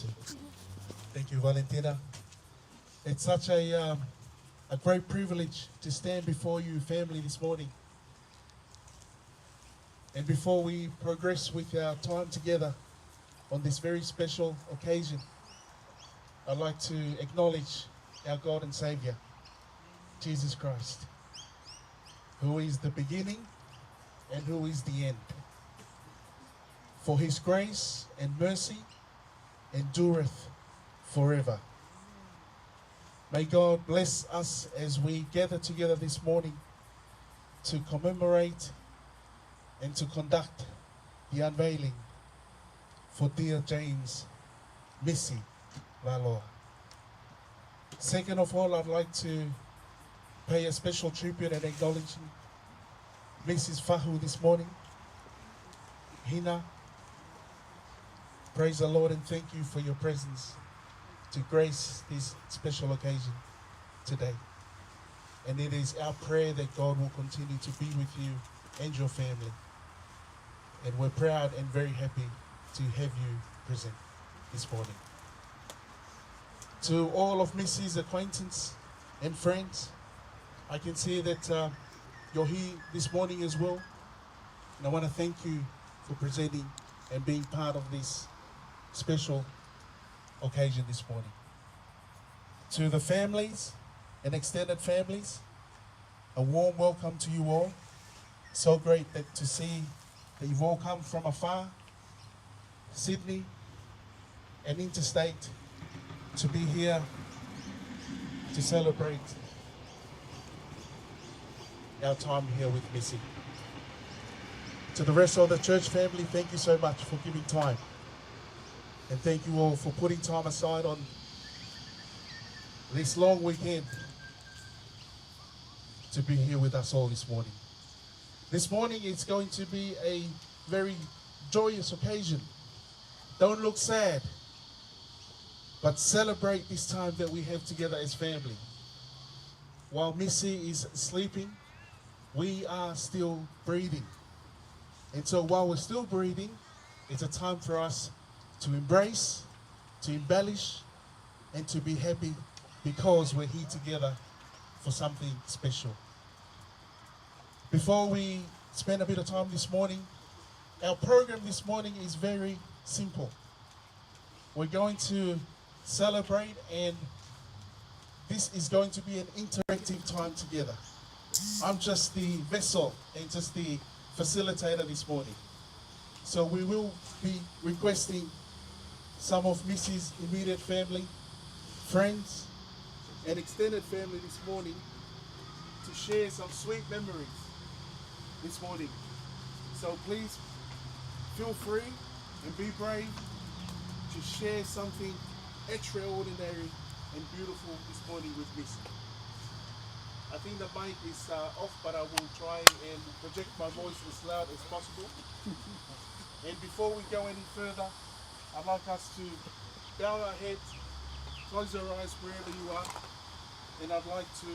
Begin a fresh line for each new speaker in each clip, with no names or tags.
Latu. Thank you, Valentina. It's such a great privilege to stand before you, family, this morning. And before we progress with our time together on this very special occasion, I'd like to acknowledge our God and Saviour, Jesus Christ, who is the beginning and who is the end. For his grace and mercy endureth forever. May God bless us as we gather together this morning to commemorate and to conduct the unveiling for dear James Misi Valoa. Second of all, I'd like to pay a special tribute and acknowledging Mrs. Fahu this morning. Hina, praise the Lord and thank you for your presence to grace this special occasion today. And it is our prayer that God will continue to be with you and your family. And we're proud and very happy to have you present this morning. To all of Misi's acquaintance and friends, I can see that you're here this morning as well. And I want to thank you for presenting and being part of this special occasion this morning. To the families and extended families, a warm welcome to you all. So great to see that you've all come from afar, Sydney and interstate, to be here to celebrate our time here with Misi. To the rest of the church family, thank you so much for giving time. And thank you all for putting time aside on this long weekend to be here with us all this morning. This morning it's going to be a very joyous occasion. Don't look sad, but celebrate this time that we have together as family. While Misi is sleeping, we are still breathing. And so while we're still breathing, it's a time for us to embrace, to embellish, and to be happy because we're here together for something special. Before we spend a bit of time this morning, our program this morning is very simple. We're going to celebrate, and this is going to be an interactive time together. I'm just the vessel and just the facilitator this morning. So we will be requesting some of Misi's immediate family, friends, and extended family this morning to share some sweet memories this morning. So please feel free and be brave to share something extraordinary and beautiful this morning with Misi. I think the mic is off, but I will try and project my voice as loud as possible. And before we go any further, I'd like us to bow our heads, close our eyes wherever you are, and I'd like to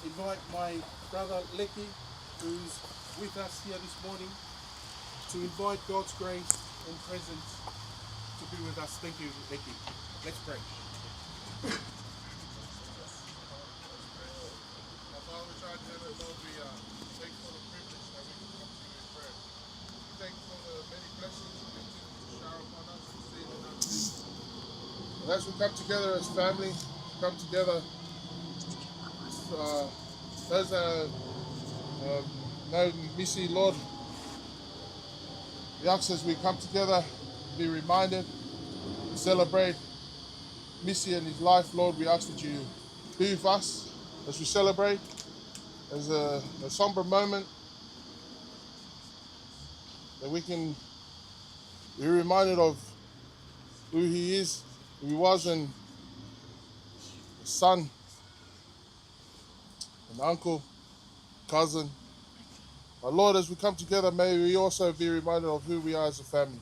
invite my brother Lecky, who's with us here this morning, to invite God's grace and presence to be with us. Thank you, Lecky. Let's pray.
Father, which art in heaven, Lord, we thank you for the privilege that we can come to you in prayer. We thank you for the many blessings you continue to shower upon us and seen in our midst. And as we come together as family, come together, those that know Misi, Lord, we ask as we come together, be reminded, celebrate Misi and his life, Lord. We ask that you be with us as we celebrate. As a somber moment that we can be reminded of who he is, who he was, and a son, an uncle, cousin. But Lord, as we come together, may we also be reminded of who we are as a family.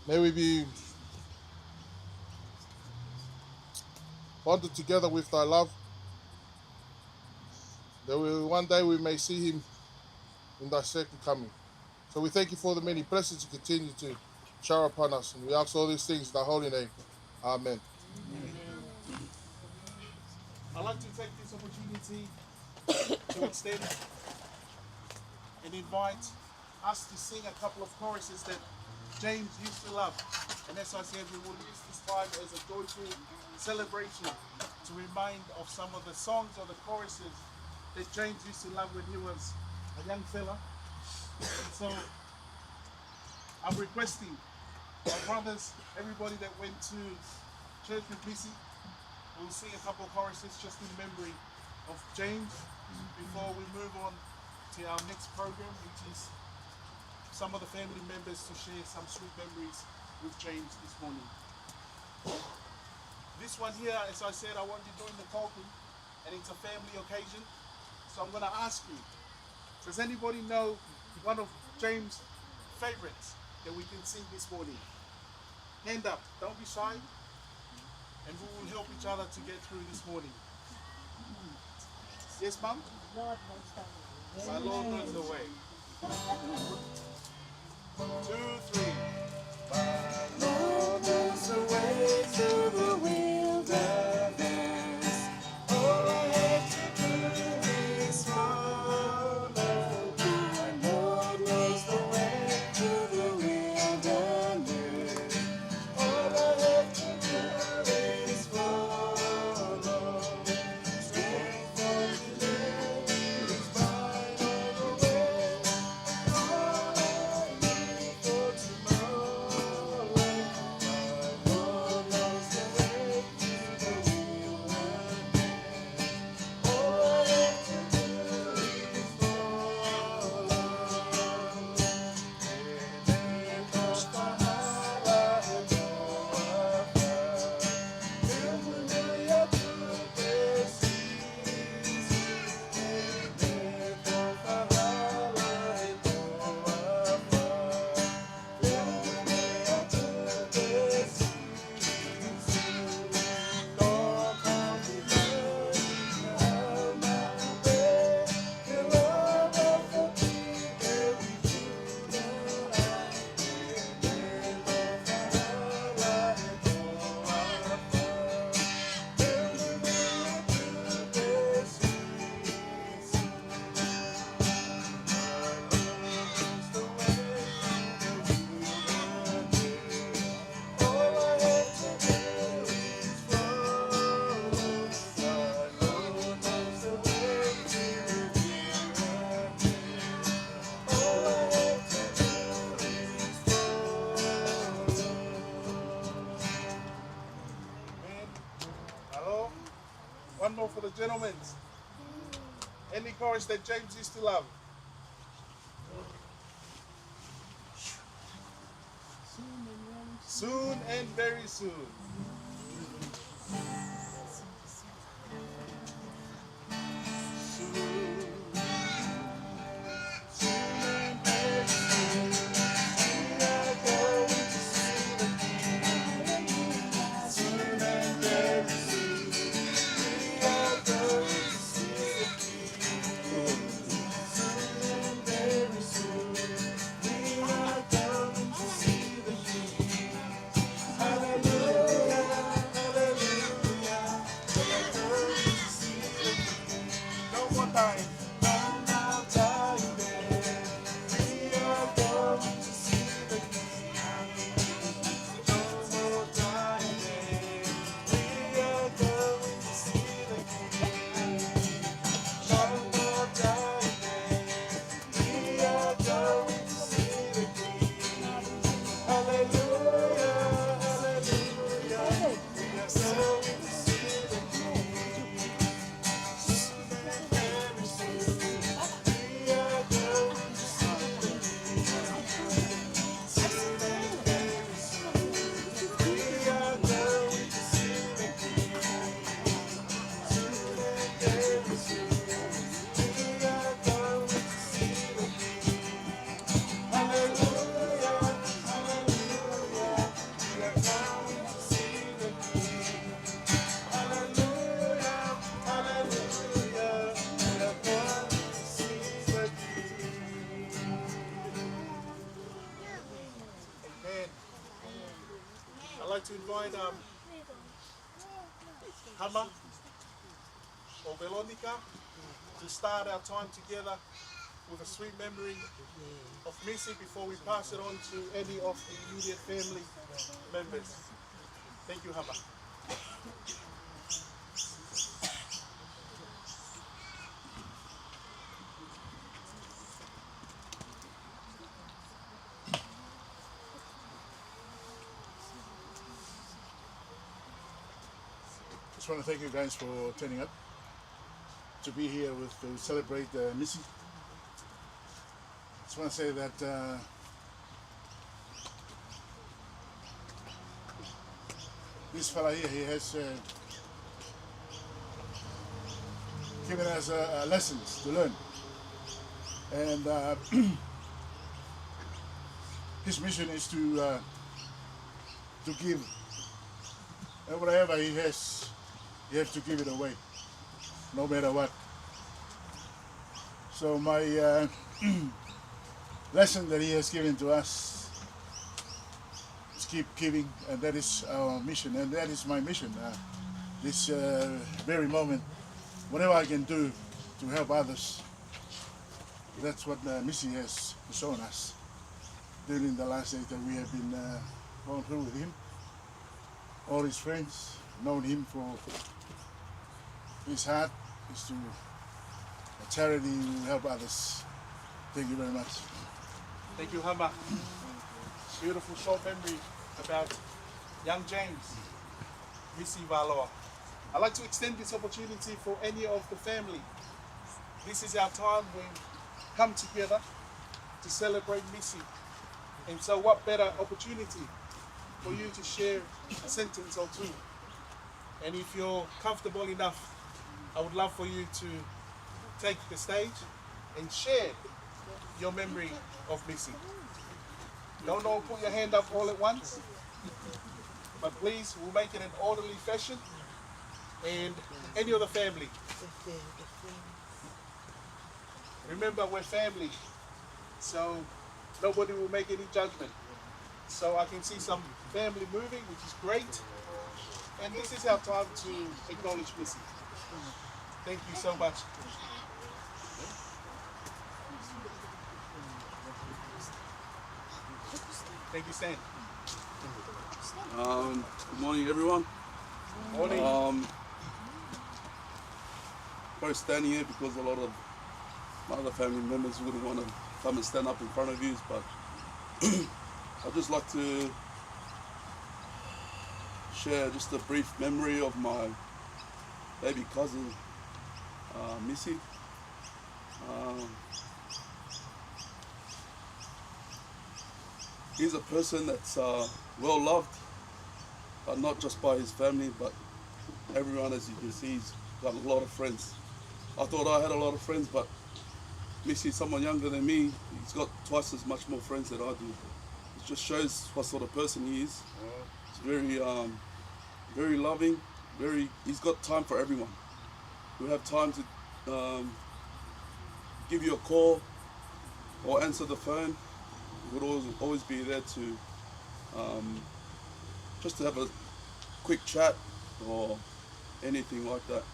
May we be bonded together with thy love, that one day we may see him in thy second coming. So we thank you for the many blessings you continue to shower upon us. And we ask all these things in thy holy name. Amen.
I'd like to take this opportunity to extend and invite us to sing a couple of choruses that James used to love. And as I said, we will use this time as a joyful celebration to remind of some of the songs or the choruses that James used to love when he was a young fella. And so I'm requesting my brothers, everybody that went to church with Misi, we'll sing a couple of choruses just in memory of James before we move on to our next program, which is some of the family members to share some sweet memories with James this morning. This one here, as I said, I want you doing the talking, and it's a family occasion. So I'm going to ask you, does anybody know one of James' favorites that we can sing this morning? Hand up, don't be shy, and we will help each other to get through this morning. Yes, Mum?
Lord knows the way.
My Lord knows the way. 2, 3. My Lord knows the way through the wilderness. All I have to do is follow. My Lord knows the way through the wilderness. All I have to do is follow. Strength for today is mine on the way. All I need for tomorrow. My Lord knows the way through the wilderness. All I have to do is follow. Tenemos Paula and Moimoi. Eu mudei a tua precisa. Tenemos Paula and Moimoi. Eu mudei a tua precisa. Toca o meu alma bem. Eu amo contigo, eu Hello? One more for the gentlemen. Any chorus that James used to love? Soon and very soon. Hallelujah. invite Hama or Veronica to start our time together with a sweet memory of Misi before we pass it on to any of the immediate family members. Thank you, Hama.
Just want to thank you guys for turning up to be here to celebrate Misi. Just want to say that this fella here, he has given us lessons to learn, and his mission is to give, and whatever he has. You have to give it away, no matter what. So my lesson that he has given to us is keep giving, and that is our mission, and that is my mission. This very moment, whatever I can do to help others, that's what Misi has shown us during the last days that we have been going through with him. All his friends, known him for his heart is to a charity to help others. Thank you very much.
Thank you, Hama. Beautiful short memory about young James, Misi Valoa. I'd like to extend this opportunity for any of the family. This is our time when we come together to celebrate Misi. And so what better opportunity for you to share a sentence or two. And if you're comfortable enough, I would love for you to take the stage and share your memory of Misi. Don't all put your hand up all at once, but please, we'll make it an orderly fashion. And any other family, remember we're family, so nobody will make any judgment. So I can see some family moving, which is great. And this is our time to acknowledge Misi. Thank you so much. Thank you, Stan.
Good morning, everyone.
Morning.
Probably standing here because a lot of my other family members wouldn't want to come and stand up in front of you, but I'd just like to share just a brief memory of my baby cousin, Misi. He's a person that's well loved, but not just by his family, but everyone. As you can see, he's got a lot of friends. I thought I had a lot of friends, but Misi is someone younger than me. He's got twice as much more friends than I do. It just shows what sort of person he is. He's very loving. He's got time for everyone. He'll have time to give you a call or answer the phone. He would always be there to just to have a quick chat or anything like that.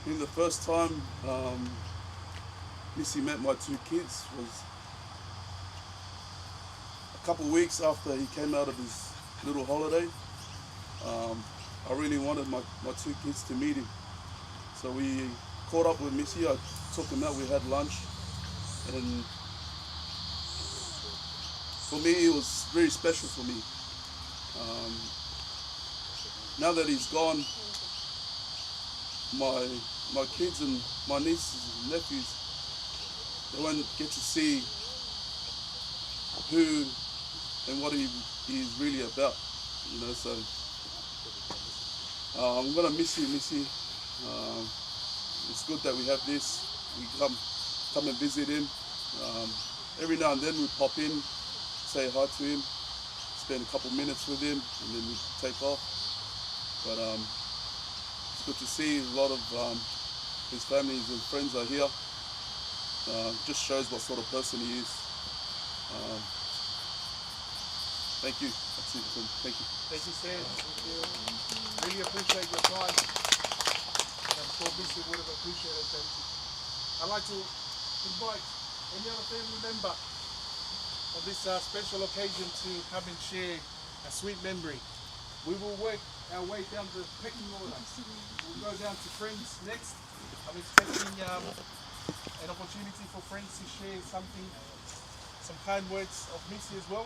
In the first time Misi met my two kids was a couple of weeks after he came out of his little holiday. I really wanted my two kids to meet him. So we caught up with Misi. I took him out, we had lunch, and for me it was very special for me. Now that he's gone, my kids and my nieces and nephews, they won't get to see who and what he's really about, you know. So I'm gonna miss you, Missy. It's good that we have this. We come and visit him. Every now and then we pop in, say hi to him, spend a couple minutes with him, and then we take off. But it's good to see a lot of his families and friends are here. Just shows what sort of person he is. Thank you. That's it. Thank you.
Thank you, Sam. Thank you. Really appreciate your time. I'm sure Misi would have appreciated that. I'd like to invite any other family member on this special occasion to come and share a sweet memory. We will work our way down the pecking order. We'll go down to friends next. I'm expecting an opportunity for friends to share something, some kind words of Misi as well.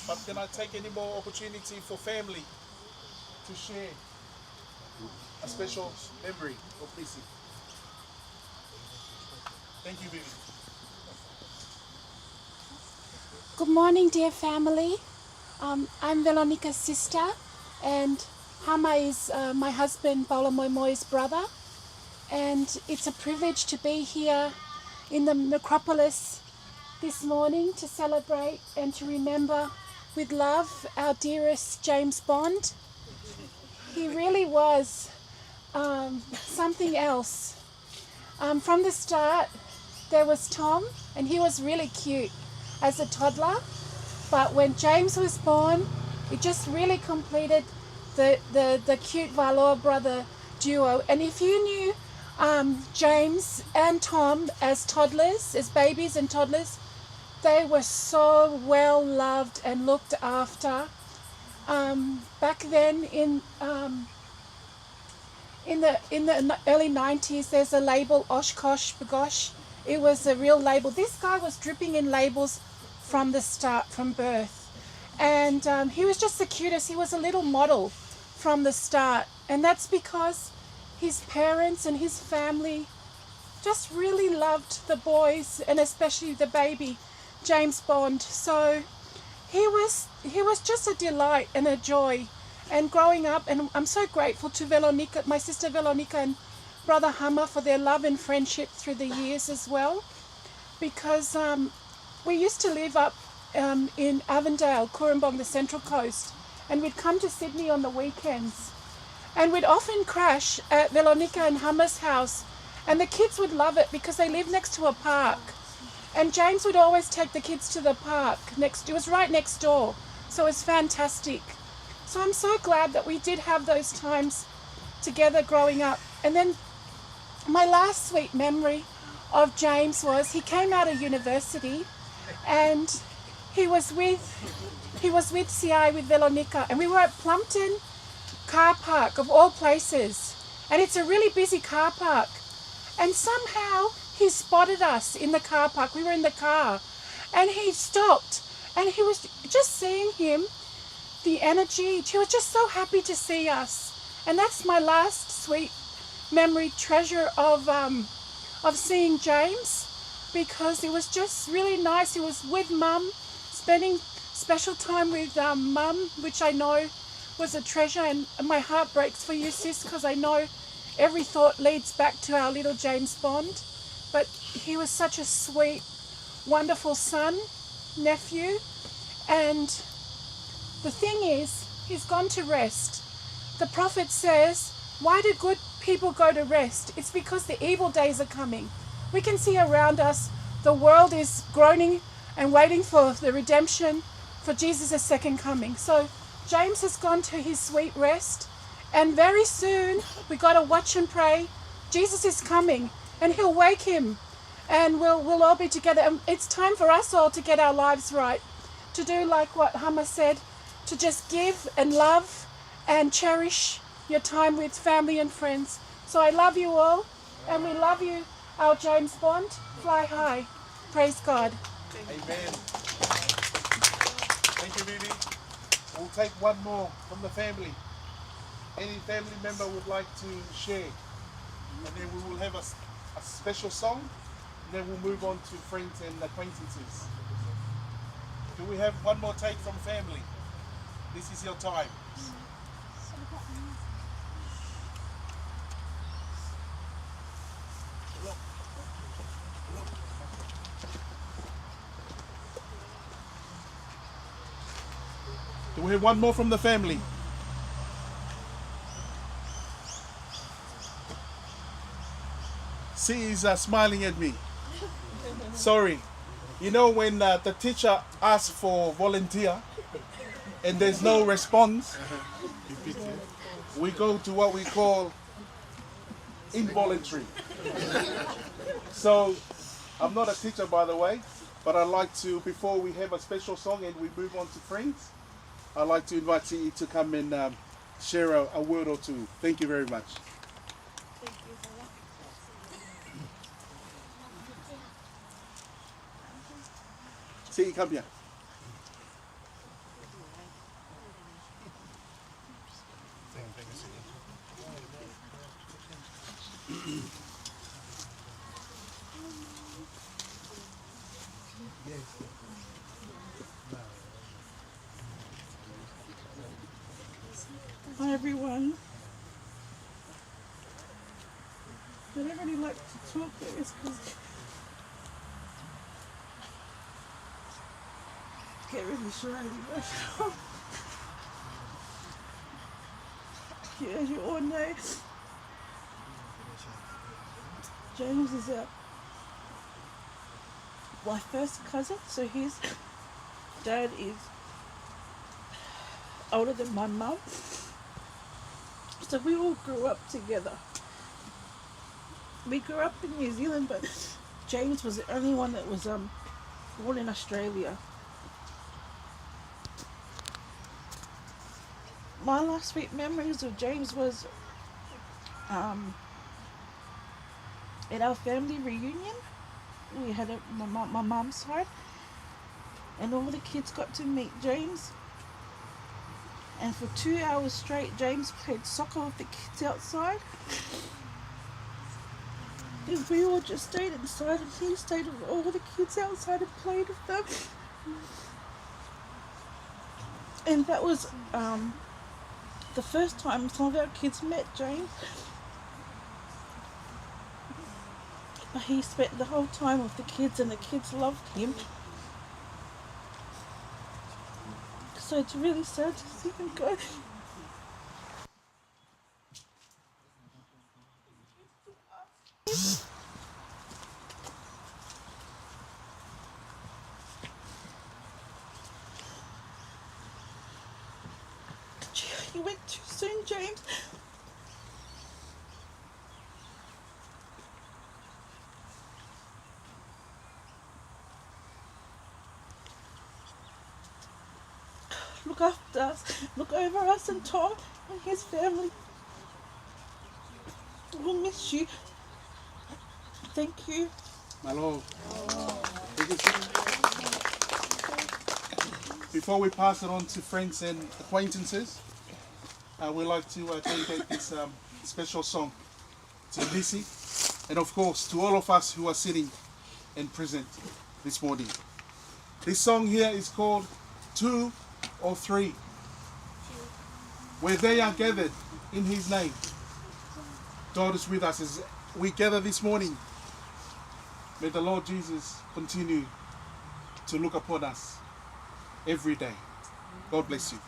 But can I take any more opportunity for family to share a special memory of Misi? Thank you, Vivi.
Good morning, dear family. I'm Veronica's sister, and Hama is my husband, Paula Moimoi's brother. And it's a privilege to be here in the necropolis this morning to celebrate and to remember with love our dearest James Bond. He really was something else. From the start, there was Tom, and he was really cute as a toddler. But when James was born, it just really completed the cute Valoa brother duo. And if you knew James and Tom as toddlers, as babies and toddlers, they were so well loved and looked after. Back then in the early 90s, there's a label, Oshkosh Bagosh. It was a real label. This guy was dripping in labels from the start, from birth. And he was just the cutest. He was a little model from the start. And that's because his parents and his family just really loved the boys, and especially the baby, James Bond. So he was just a delight and a joy. And growing up, and I'm so grateful to Veronica, my sister Veronica and brother Hama, for their love and friendship through the years as well. Because we used to live up in Avondale, Cooranbong, the Central Coast, and we'd come to Sydney on the weekends. And we'd often crash at Veronica and Hama's house, and the kids would love it because they lived next to a park. And James would always take the kids to the park. It was right next door, so it was fantastic. So I'm so glad that we did have those times together growing up. And then my last sweet memory of James was he came out of university, and he was with CI with Veronica, and we were at Plumpton car park of all places, and it's a really busy car park, and somehow he spotted us in the car park. We were in the car, and he stopped, and he was just seeing him, the energy. He was just so happy to see us, and that's my last sweet memory, treasure of seeing James, because it was just really nice. He was with Mum, spending special time with Mum, which I know was a treasure, and my heart breaks for you, sis, because I know every thought leads back to our little James Bond. But he was such a sweet, wonderful son, nephew, and the thing is, he's gone to rest. The prophet says, why do good people go to rest? It's because the evil days are coming. We can see around us, the world is groaning and waiting for the redemption, for Jesus' second coming. So James has gone to his sweet rest, and very soon we got to watch and pray. Jesus is coming, and he'll wake him, and we'll all be together. And it's time for us all to get our lives right, to do like what Hama said, to just give and love and cherish your time with family and friends. So I love you all, and we love you, our James Bond. Fly high. Praise God.
Amen. Thank you, Vivi. We'll take one more from the family. Any family member would like to share, and then we will have a special song, and then we'll move on to friends and acquaintances. Do we have one more take from family? This is your time. Do we have one more from the family? She is smiling at me. Sorry. You know when the teacher asks for volunteer,
and there's no response, we go to what we call involuntary. So, I'm not a teacher, by the way, but I'd like to, before we have a special song and we move on to friends, I'd like to invite Cee to come and share a word or two. Thank you very much. Cee, come here.
Hi everyone. I don't really like to talk like this because I get really shy and emotional. Yeah, as you all know, James is my first cousin, so his dad is older than my mum. So we all grew up together. We grew up in New Zealand, but James was the only one that was born in Australia. My last sweet memories of James was at our family reunion. We had my mum's side, and all the kids got to meet James. And for 2 hours straight, James played soccer with the kids outside. And we all just stayed inside, and he stayed with all the kids outside and played with them. And that was the first time some of our kids met James. But he spent the whole time with the kids, and the kids loved him. So it's really sad to see him go. You went too soon, James. Look after us, look over us and Tom and his family. We'll miss you. Thank you.
My Lord. Thank you, Cee. Before we pass it on to friends and acquaintances, we'd like to dedicate this special song to Misi, and of course to all of us who are sitting and present this morning. This song here is called 2 or 3. Where they are gathered in His name, God is with us as we gather this morning. May the Lord Jesus continue to look upon us every day. God bless you.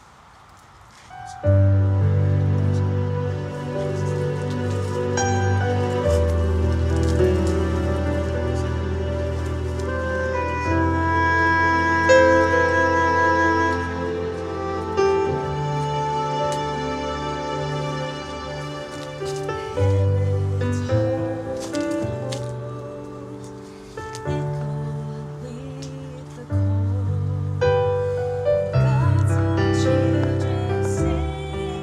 God's children sing.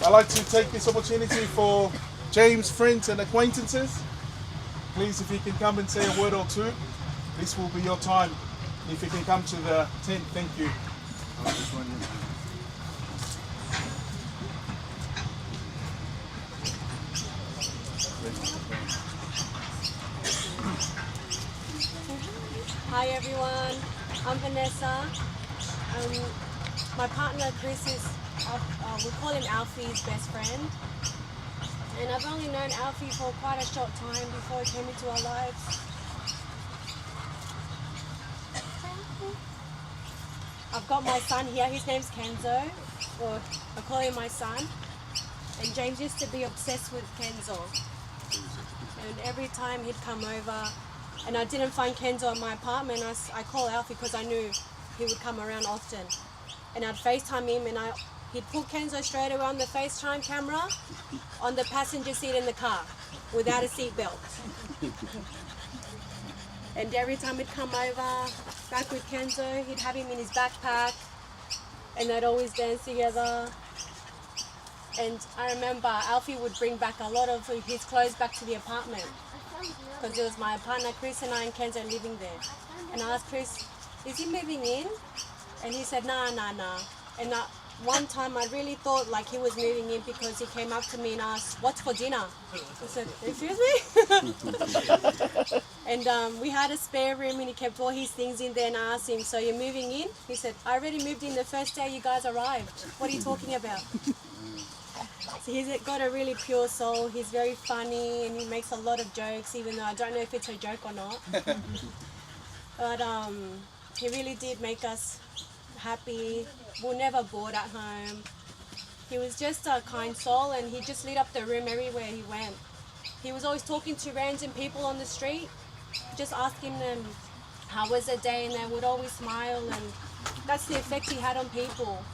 I'd like to take this opportunity for James' friends and acquaintances. Please, if you can come and say a word or two, this will be your time. If you can come to the tent, thank you.
Hi everyone, I'm Vanessa. My partner Chris is, we call him Alfie's best friend. And I've only known Alfie for quite a short time before he came into our lives. I've got my son here, his name's Kenzo, or I call him my son. And James used to be obsessed with Kenzo. And every time he'd come over, and I didn't find Kenzo at my apartment, I called Alfie because I knew he would come around often. And I'd FaceTime him, and he'd put Kenzo straight away on the FaceTime camera on the passenger seat in the car without a seatbelt. And every time he'd come over, back with Kenzo, he'd have him in his backpack, and they'd always dance together. And I remember Alfie would bring back a lot of his clothes back to the apartment, because it was my partner Chris and I and Kenzo living there. And I asked Chris, is he moving in? And he said, nah. And one time I really thought like he was moving in because he came up to me and asked, what's for dinner? I said, excuse me? And we had a spare room and he kept all his things in there, and I asked him, so you're moving in? He said, I already moved in the first day you guys arrived. What are you talking about? So he's got a really pure soul. He's very funny and he makes a lot of jokes, even though I don't know if it's a joke or not. But he really did make us happy. We were never bored at home. He was just a kind soul, and he just lit up the room everywhere he went. He was always talking to random people on the street, just asking them how was their day, and they would always smile, and that's the effect he had on people.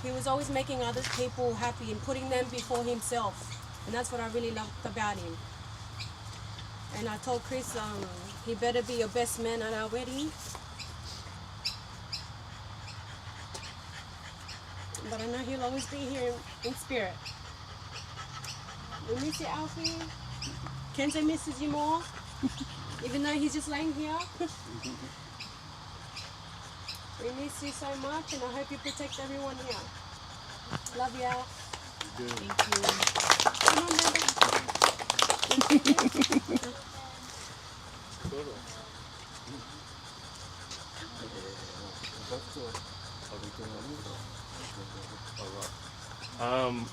He was always making other people happy and putting them before himself, and that's what I really loved about him. And I told Chris he better be your best man at our wedding. But I know he'll always be here in spirit. We miss you, Alfie. Kenzo misses you more, even though he's just laying here. We miss you so much, and I hope you protect everyone here. Love you, Al. Thank you. Come on, baby.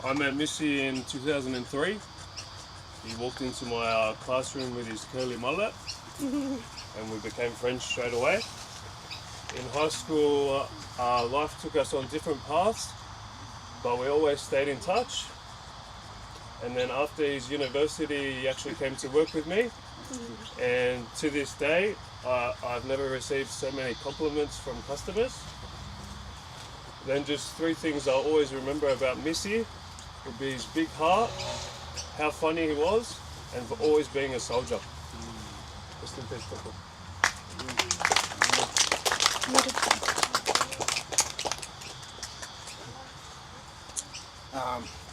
I met Misi in 2003. He walked into my classroom with his curly mullet and we became friends straight away. In high school, life took us on different paths, but we always stayed in touch. And then after his university, he actually came to work with me. And to this day, I've never received so many compliments from customers. Then just three things I'll always remember about Misi would be his big heart, how funny he was, and for always being a soldier. Rest in peace, Papa.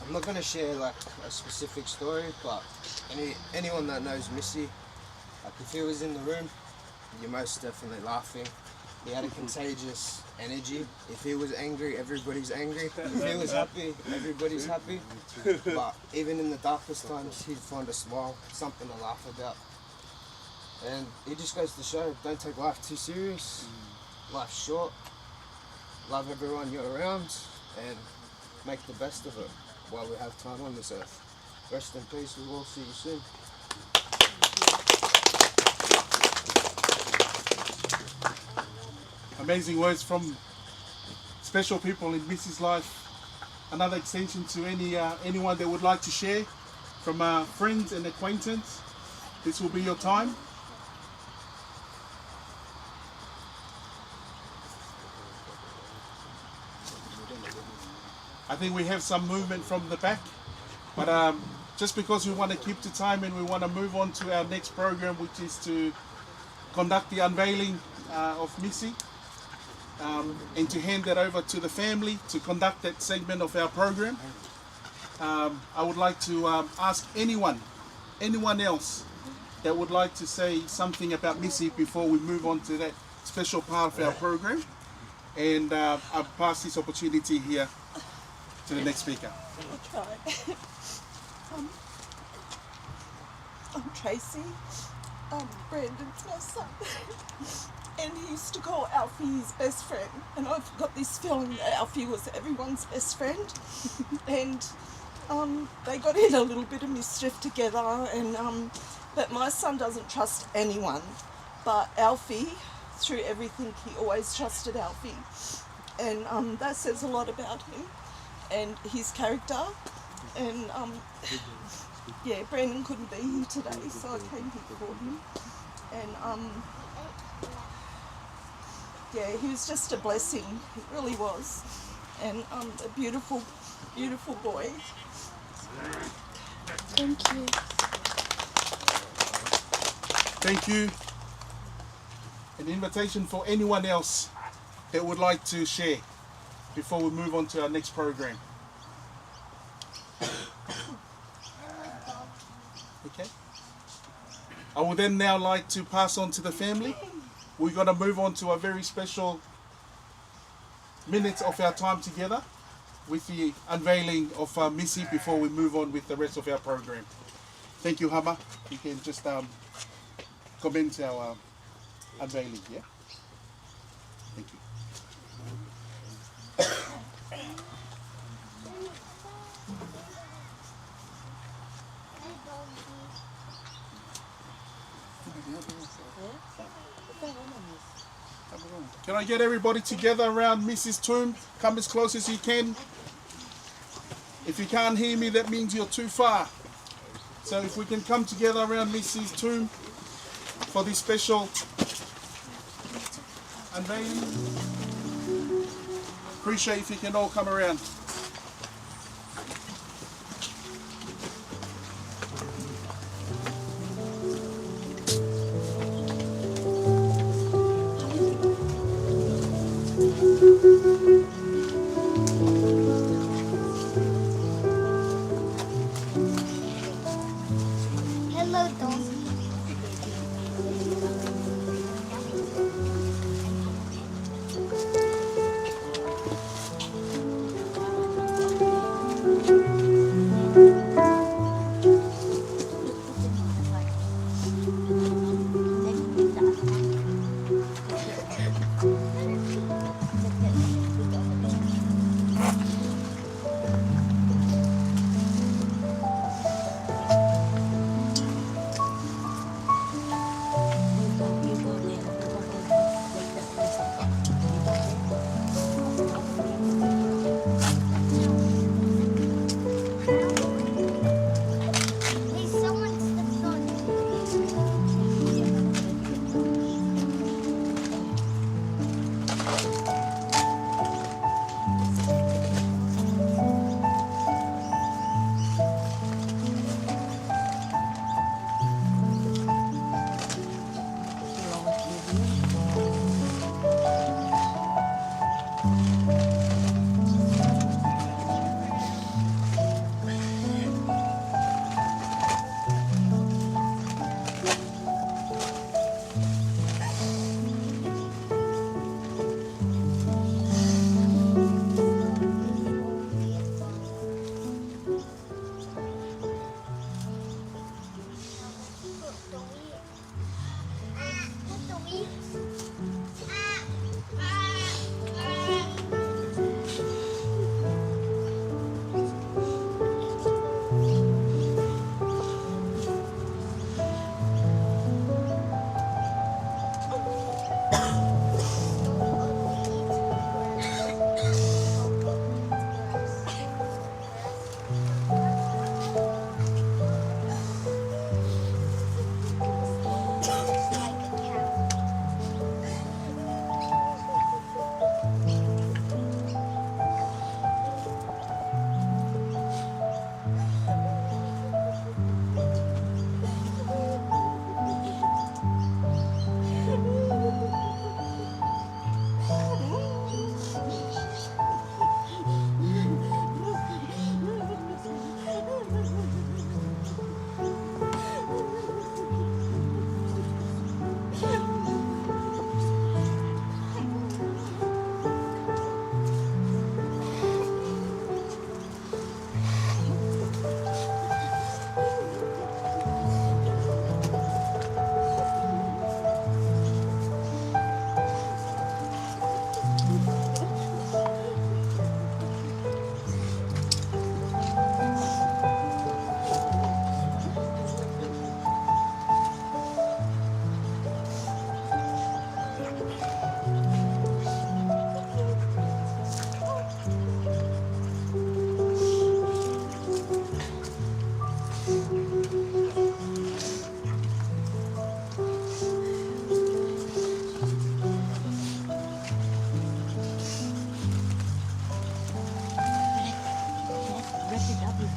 I'm not going to share like a specific story, but anyone that knows Misi, like if he was in the room, you're most definitely laughing. He had a contagious energy. If he was angry, everybody's angry. If he was happy, everybody's happy. But even in the darkest times, he'd find a smile, something to laugh about. And it just goes to show, don't take life too serious. Life's short. Love everyone you're around and make the best of it while we have time on this earth. Rest in peace. We will see you soon.
Amazing words from special people in Misi's life. Another extension to anyone that would like to share from friends and acquaintance. This will be your time. I think we have some movement from the back, but just because we want to keep the time and we want to move on to our next program, which is to conduct the unveiling of Misi. And to hand that over to the family to conduct that segment of our program. I would like to ask anyone else that would like to say something about Misi before we move on to that special part of our program. And I'll pass this opportunity here to the next speaker.
I'll try. I'm Tracy. Brandon's my son. And he used to call Alfie his best friend. And I've got this feeling that Alfie was everyone's best friend. And they got in a little bit of mischief together. And but my son doesn't trust anyone. But Alfie, through everything, he always trusted Alfie. And that says a lot about him and his character. And yeah, Brandon couldn't be here today, so I came here for him. And yeah, he was just a blessing. He really was. And a beautiful, beautiful boy.
Thank you.
Thank you. An invitation for anyone else that would like to share before we move on to our next program. Okay. I would then now like to pass on to the family. We're going to move on to a very special minutes of our time together with the unveiling of Misi before we move on with the rest of our program. Thank you, Hama. You can just comment our unveiling, yeah? Thank you. Can I get everybody together around Mrs. Tomb? Come as close as you can. If you can't hear me, that means you're too far. So if we can come together around Mrs. Tomb for this special unveiling. Appreciate if you can all come around.
Hello, donkey.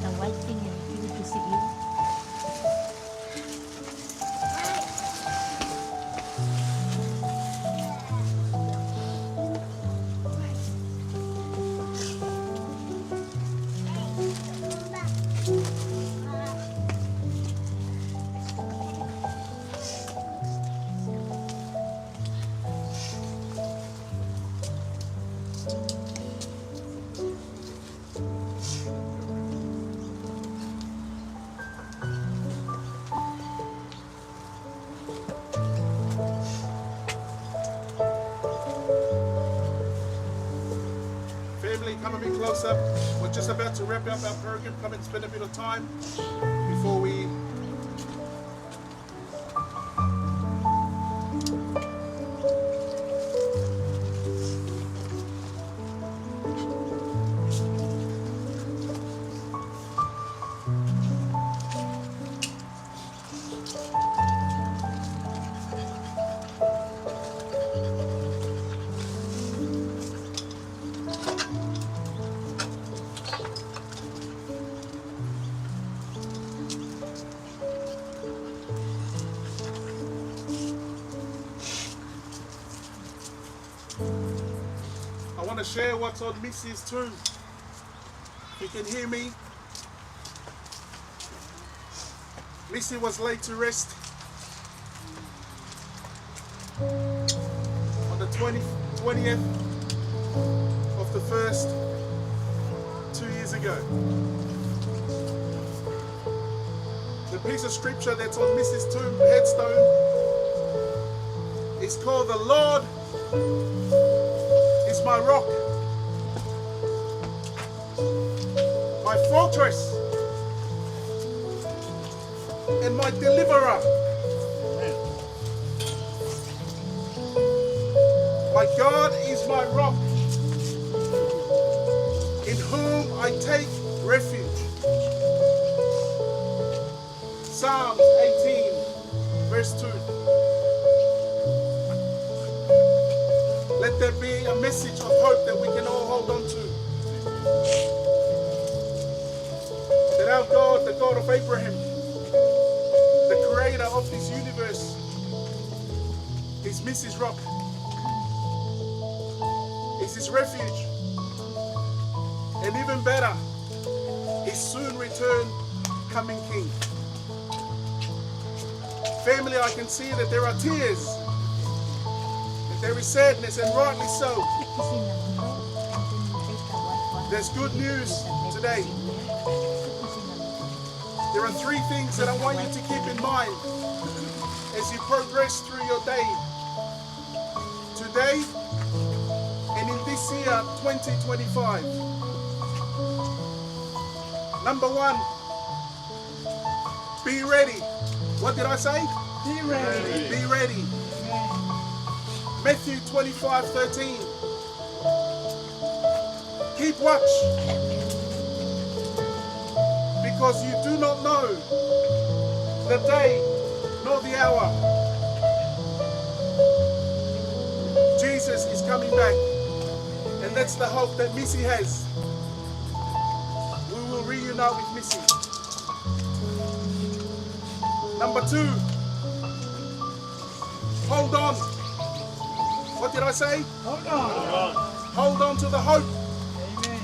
the white thing and give it to see you.
Family, come a bit closer. We're just about to wrap up our program. Come and spend a bit of time before we... I want to share what's on Misi's tomb. If you can hear me. Misi was laid to rest on the 20th of the 1st, 2 years ago. The piece of scripture that's on Misi's tomb headstone is called "The Lord is my rock, my fortress, and my deliverer. My God is my rock, in whom I take refuge." Psalms 18, verse 2. Let there be a message of hope that we can all hold on to. That our God, the God of Abraham, the creator of this universe, is Misi's rock. Is his refuge. And even better, his soon return coming King. Family, I can see that there are tears. That there is sadness, and rightly so. There's good news today. There are 3 things that I want you to keep in mind as you progress through your day. Today and in this year, 2025. Number 1, be ready. What did I say?
Be ready.
Be ready. Matthew 25:13. Keep watch, because you do not know the day nor the hour. Jesus is coming back, and that's the hope that Misi has. We will reunite with Misi. Number 2, hold on. What did I say?
Hold on.
Hold on to the hope.
Amen.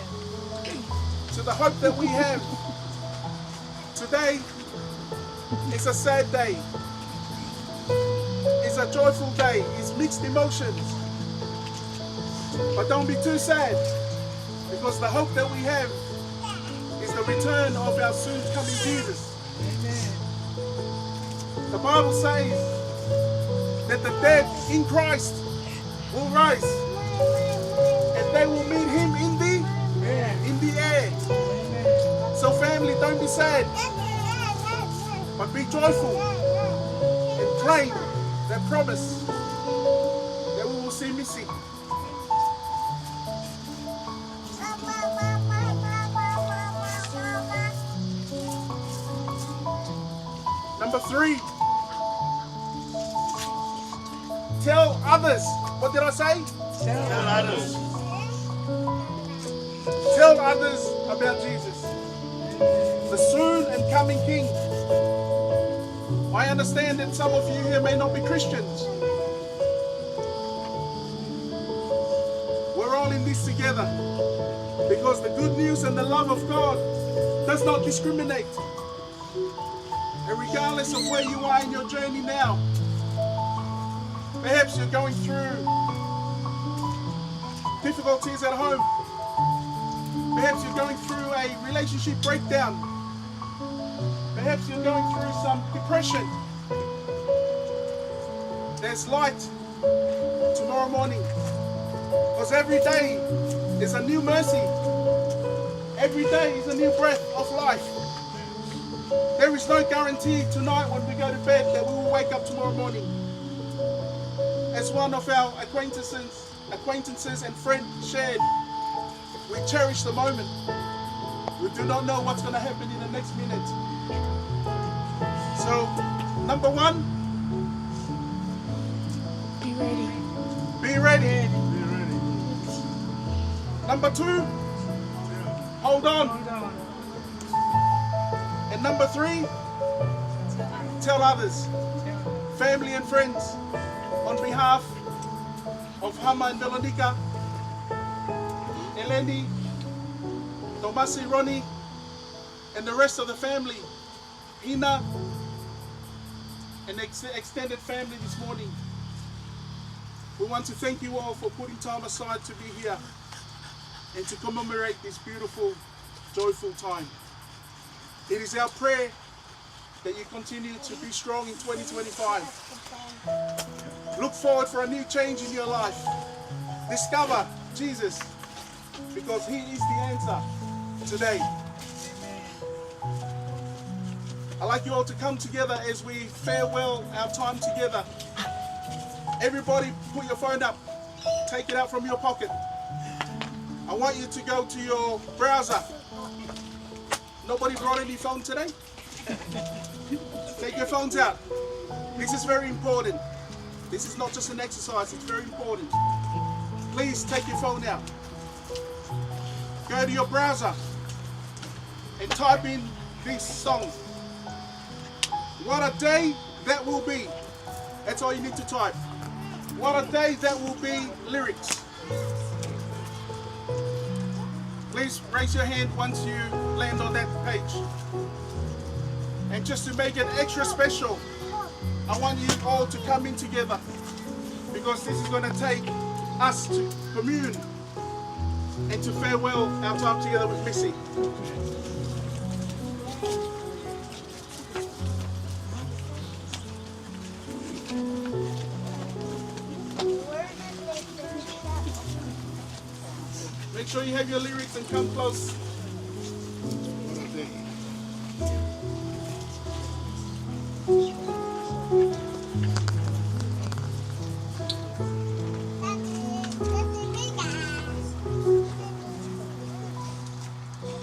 To the hope that we have. Today is a sad day. It's a joyful day. It's mixed emotions. But don't be too sad, because the hope that we have is the return of our soon coming Jesus.
Amen.
The Bible says that the dead in Christ will rise, and they will meet him in the air. So family, don't be sad, but be joyful and claim that promise that we will see Misi. Number 3, tell others. What did I say?
Tell others.
Tell others about Jesus. the soon and coming King. I understand that some of you here may not be Christians. We're all in this together because the good news and the love of God does not discriminate. And regardless of where you are in your journey now, perhaps you're going through difficulties at home. Perhaps you're going through a relationship breakdown. Perhaps you're going through some depression. There's light tomorrow morning. Because every day is a new mercy. Every day is a new breath of life. There is no guarantee tonight when we go to bed that we will wake up tomorrow morning. As one of our acquaintances and friends shared, we cherish the moment. We do not know what's going to happen in the next minute. So, number one,
Be ready.
be ready. Number two, hold on. And number three, tell others, family and friends, on behalf of Hama and Veronica, Eleni, Tomasi, Ronnie, and the rest of the family, Hina, and extended family this morning. We want to thank you all for putting time aside to be here and to commemorate this beautiful, joyful time. It is our prayer that you continue to be strong in 2025. Look forward for a new change in your life. Discover Jesus, because He is the answer today. I'd like you all to come together as we farewell our time together. Everybody put your phone up. Take it out from your pocket. I want you to go to your browser. Nobody brought any phone today? Take your phones out. This is very important. This is not just an exercise, it's very important. Please take your phone out. Go to your browser and type in this song. What a day that will be. That's all you need to type. What a day that will be lyrics. Please raise your hand once you land on that page. And just to make it extra special, I want you all to come in together, because this is going to take us to commune and to farewell our time together with Misi. Make sure you have your lyrics and come close.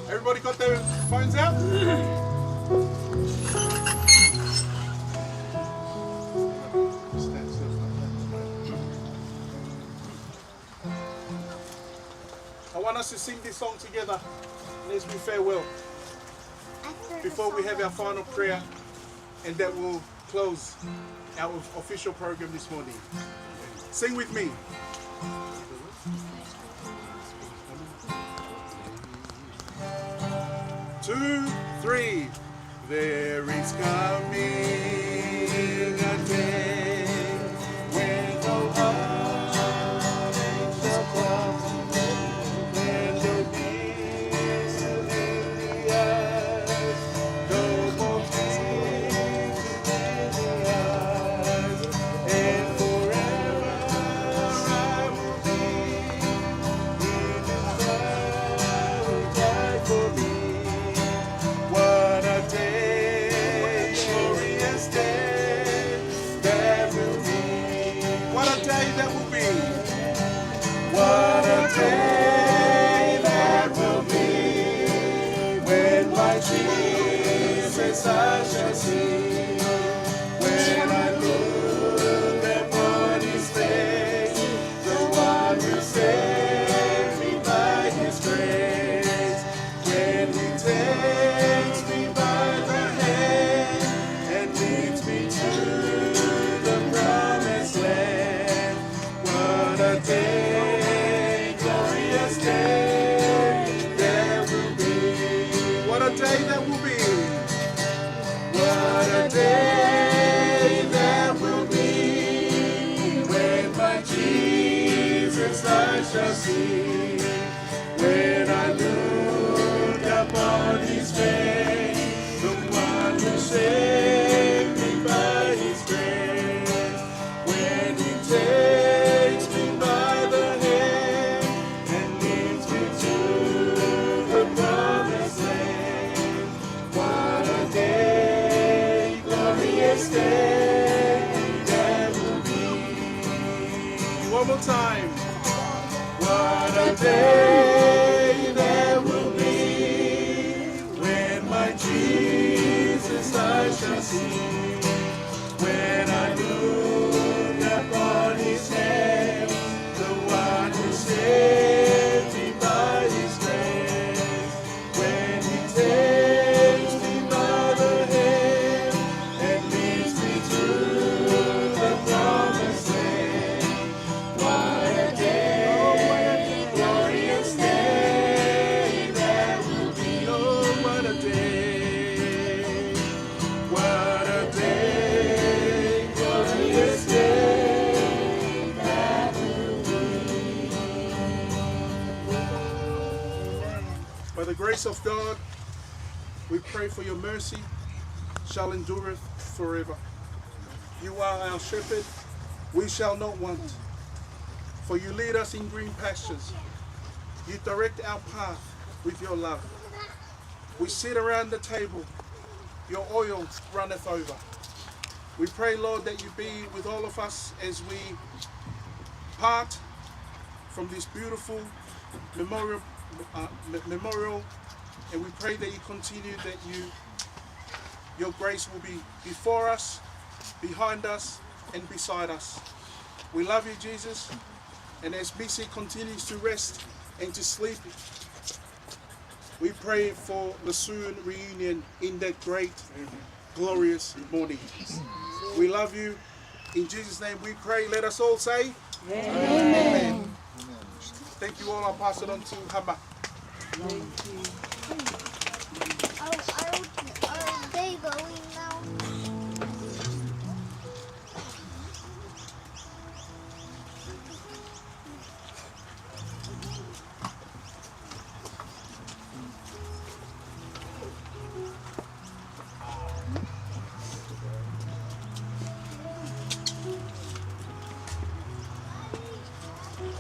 Everybody got their phones out? I want us to sing this song together as we farewell, before we have our final prayer, and that will close our official program this morning. Sing with me. 2, 3. There is coming a day when the heart shall come, when the peace will in the eyes, no more tears in the eyes, and forever I will be in His love who died for me. What a day, glorious day that will be. What a day that will be. What a day that will be, when my Jesus I shall see. When I look upon His face, the one who saved me by His grace. When He takes me By the grace of God, we pray for your mercy shall endure forever. You are our shepherd, we shall not want. For you lead us in green pastures. You direct our path with your love. We sit around the table, your oil runneth over. We pray, Lord, that you be with all of us as we part from this beautiful memorial, and we pray that you continue, that your grace will be before us, behind us, and beside us. We love you, Jesus, and as Misi continues to rest and to sleep, we pray for the soon reunion in that great, glorious morning. We love you. In Jesus' name we pray. Let us all say, Amen. Thank you all. I'll pass it on to Hama.
Are they going now?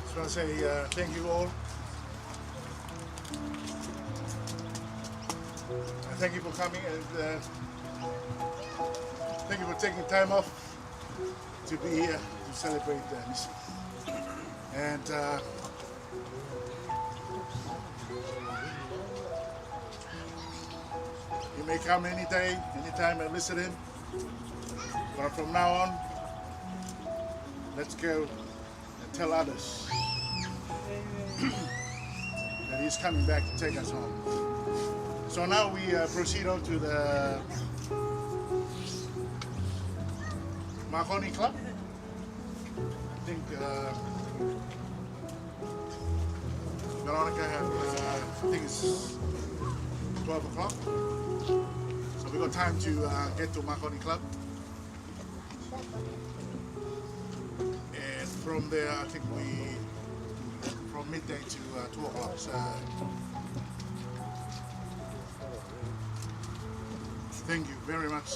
Just want to say thank you all. Thank you for coming, and thank you for taking time off to be here to celebrate Misi. And you may come any day, anytime and listen in. But from now on, let's go and tell others that he's coming back to take us home. So now we proceed on to the Mahoney Club. I think Veronica had, I think it's 12 o'clock. So we got time to get to Mahoney Club. And from there, I think from midday to 2 o'clock. So, thank you very much.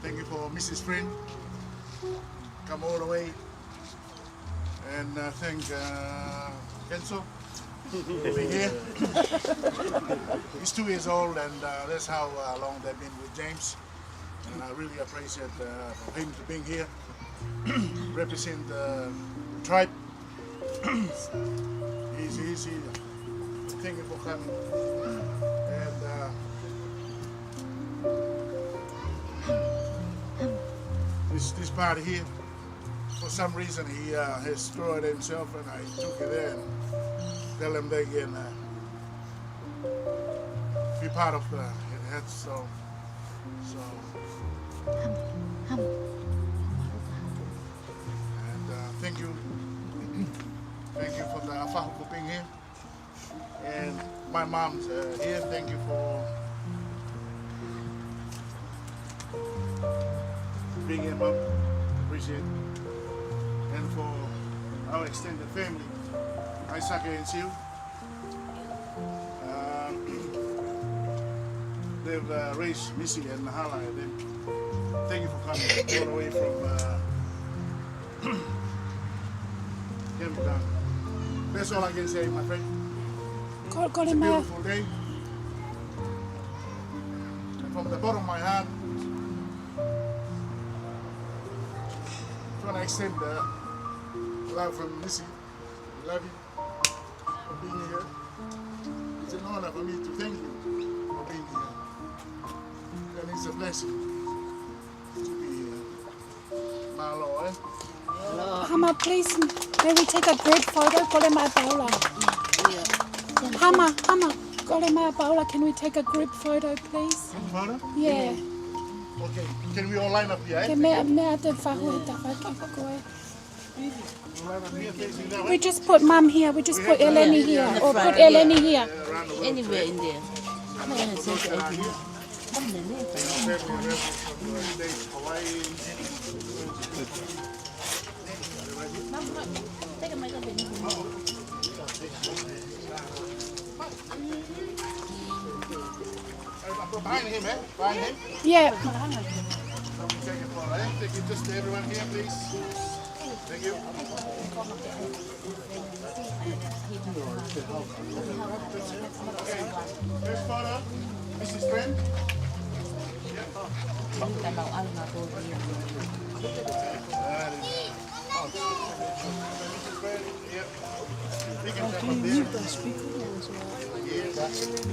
Thank you for Mrs. Friend. Come all the way. And thank Kenzo for being here. He's 2 years old, and that's how long they've been with James. And I really appreciate him for being here. Represent the tribe. He's here. Thank you for coming. And this party here, for some reason he has destroyed himself, and I took it there and tell him they can be part of the head. So and thank you for the Afahu for being here, and my mom's here. Thank you for being here, Mom. Appreciate it. And for our extended family, Isaac and Sue. They've raised Misi and Nahala, and then thank you for coming all the way from Campbell. That's all I can say, my friend. It's a beautiful day. And from the bottom of my heart, I want to extend love from Misi. We love you for being here. It's an honor for me to thank you for being here. And it's a blessing to be here. My Lord.
Hama, please, may we take a group photo? Kolema Paula. Hama, Kolema Paula, can we take a group photo, please?
Photo?
Yeah.
Okay, can we all line up here?
Okay, we just put Mum here, we just put Eleni here, or put Eleni here.
Anywhere in there.
Take a
Behind him, eh? Behind him.
Yeah.
Take it, Paula, eh? Take it just to everyone here, please. Thank you. Okay. First photo, Mrs. Friend. You can tap on there. Yeah, that's it.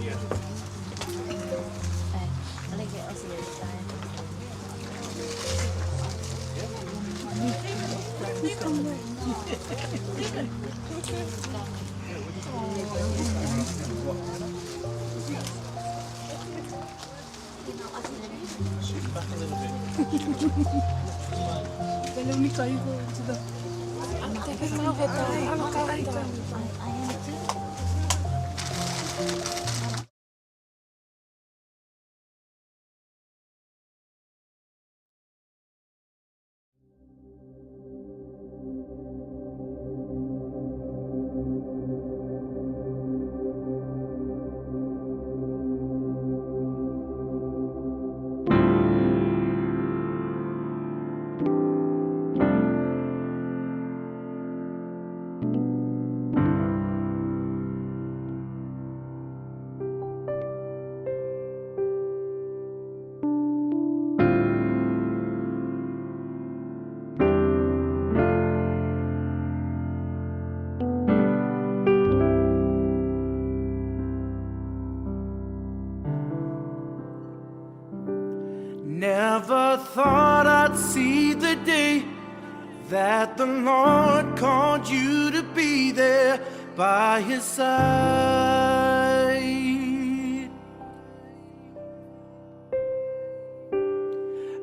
Never thought I'd see the day that the Lord called you to be there by His side.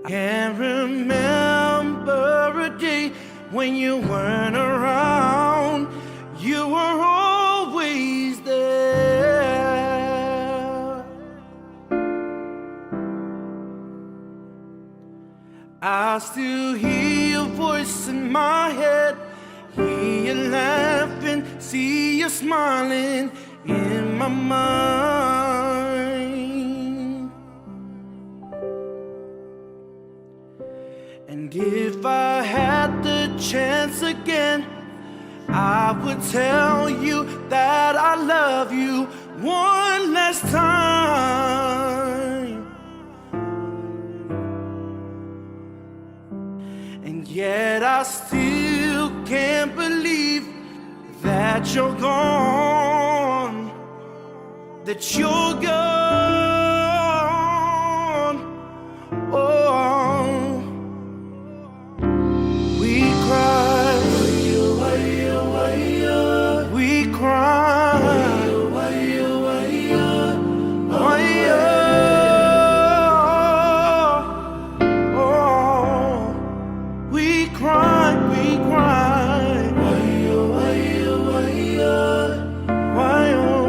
I can't remember a day when you weren't around. You were always there. I still hear your voice in my head, hear you laughing, see you smiling in my mind. And if I had the chance again, I would tell you that I love you one last time. And yet I still can't believe that you're gone, that you're gone. Oh, we cry, we cry, we cry, we cry. Why, oh,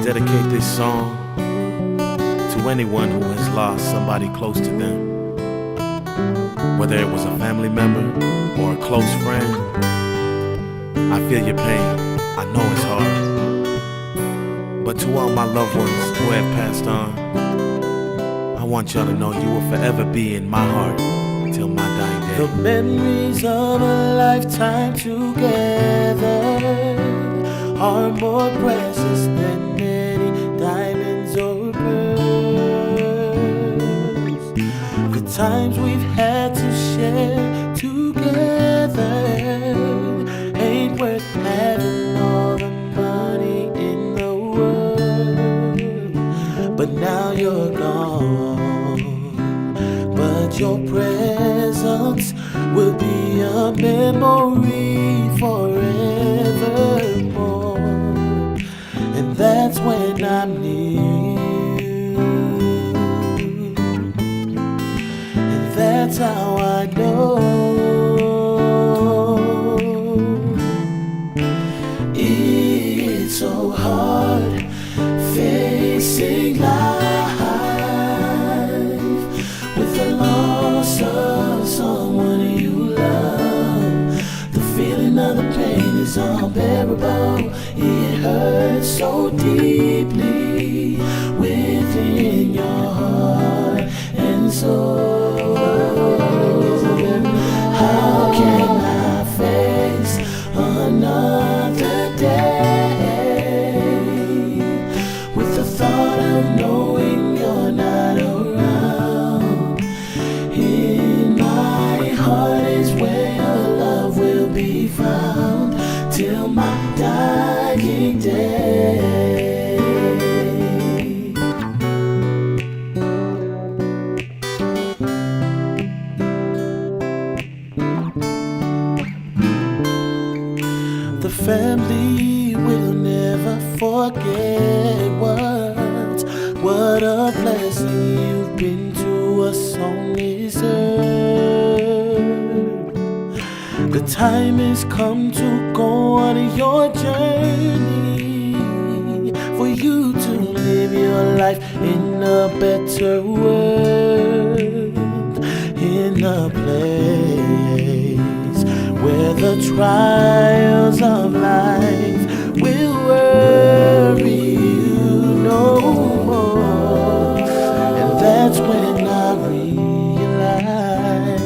dedicate this song to anyone who has lost somebody close to them. Whether it was a family member or a close friend, I feel your pain. I know it's hard. But to all my loved ones who have passed on, I want y'all to know you will forever be in my heart till my dying day. The memories of a lifetime together are more precious than any diamonds or pearls. The times we've had to share together ain't worth having all the money in the world. But now you're gone, but your presence will be a memory forevermore. And that's when I'm near you, and that's how I know it's so hard facing life with the loss of someone you love. The feeling of the pain is unbearable. It hurts so deeply within your heart and soul. How can I face another day with the thought of knowing you're not around? In my heart is where your love will be found till my dying day. The family will never forget what a blessing you've been to us on this earth. The time has come to go on your journey, for you to live your life in a better world, in a place where the trials of life will worry you no more. And that's when I realize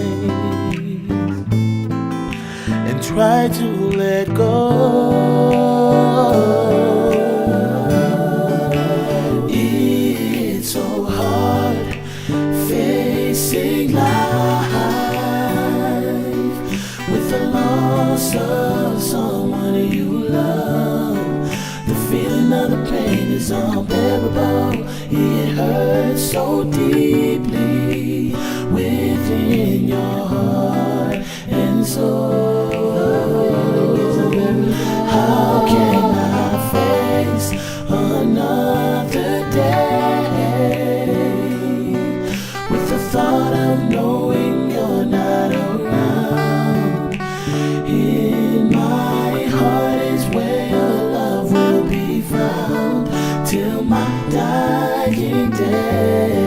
and try to let go. It's so hard facing life with the loss of someone you love. The feeling of the pain is unbearable. It hurts so deeply within your heart and soul. How can I face another day with the thought of knowing you're not around? In my heart is where your love will be found till my dying day.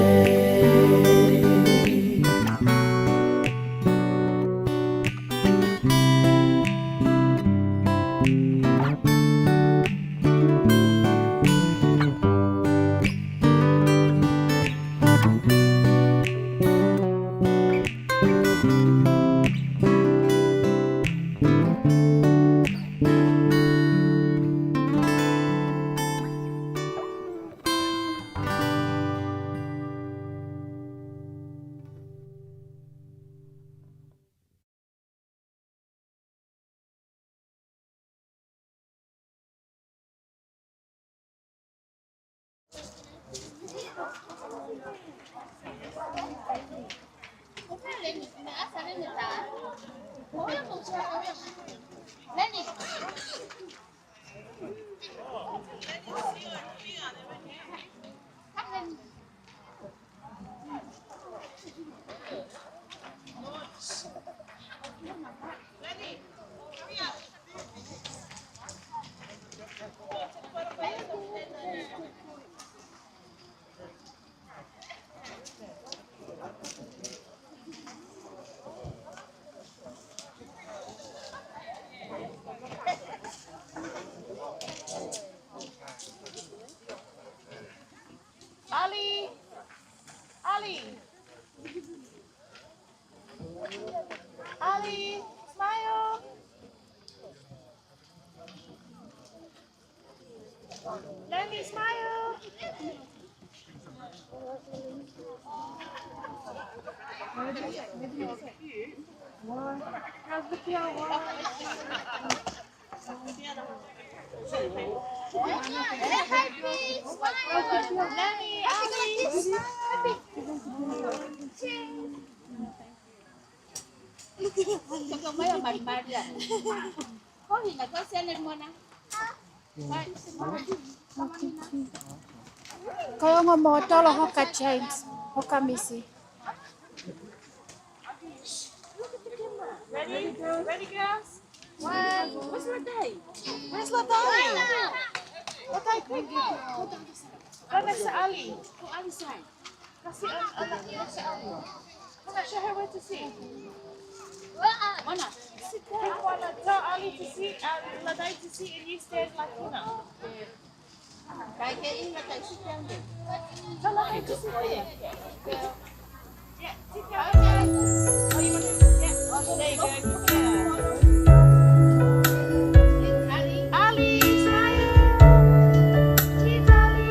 Ali. Ali. Ali, smile. Lenny, smile. How's the piano? Lenny, Ali.
Không mấy ông mày rồi. Có gì là có xe lên mua nè.
Kaya nga mo tolo hoka James, hoka Misi.
Ready? Ready, girls?
Where's your day?
Where's Latu? Latu, quick. Go next to Ali.
Go outside.
Kasi anak niya si Ali. Come on, show her where to sit.
Mana?
Sit there. You wanna tell Ali to sit, Latu to sit, and you stand like you know.
Cái in là cái sit down there.
Tell Latu to sit there. Yeah, sit down. Oh, you want to? Yeah. Oh, there you go. Yeah. Ali, smile. Cheese, Ali.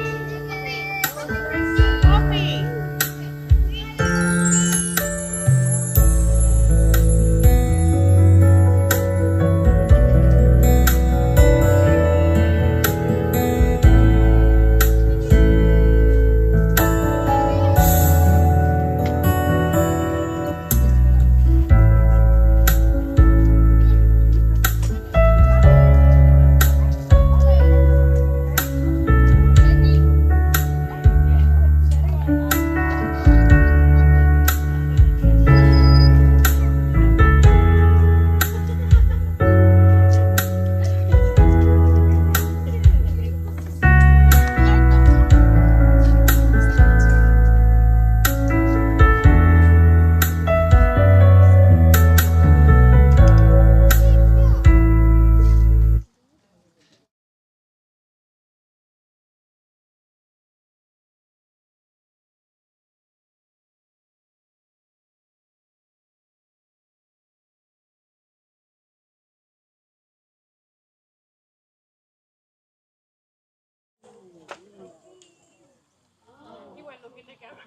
Coffee.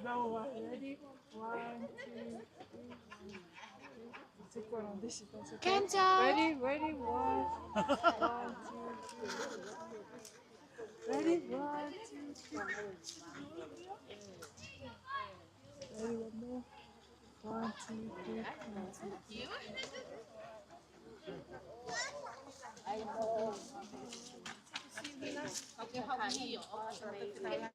No, ready? 1, 2, 3. Take one on this.
Kenzo.
Ready? 1, 2, 3. Ready? 1, 2, 3. Ready? One more. 1, 2, 3. 1, 2, 3.